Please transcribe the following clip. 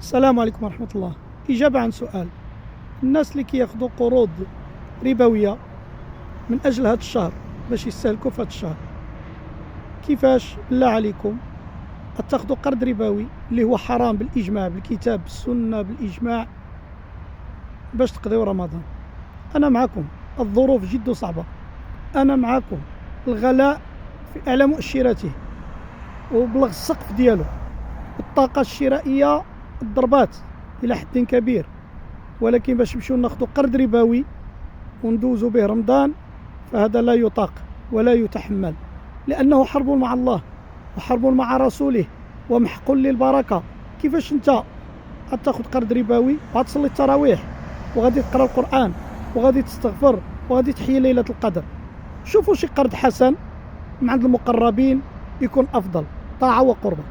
السلام عليكم ورحمة الله. إجابة عن سؤال الناس اللي كياخذوا قروض ربوية من أجل هذا الشهر باش يستهلكوا في هذا الشهر، كيفاش بالله عليكم تاخذوا قرض ربوي اللي هو حرام بالإجماع، بالكتاب بالسنة بالإجماع، باش تقضيوا رمضان؟ أنا معكم، الظروف جد صعبة، أنا معكم، الغلاء في أعلى مؤشراته وبلغ السقف ديالو، الطاقة الشرائية ضربات إلى حد كبير، ولكن باش نمشيو ناخذوا قرض ربوي وندوزوا به رمضان فهذا لا يطاق ولا يتحمل، لأنه حرب مع الله وحرب مع رسوله ومحق للبركة. كيفاش انت غتاخذ قرض ربوي وغتصلي التراويح وغادي تقرا القرآن وغادي تستغفر وغادي تحيي ليلة القدر؟ شوفوا شي قرض حسن من عند المقربين يكون أفضل، طاعة وقربة.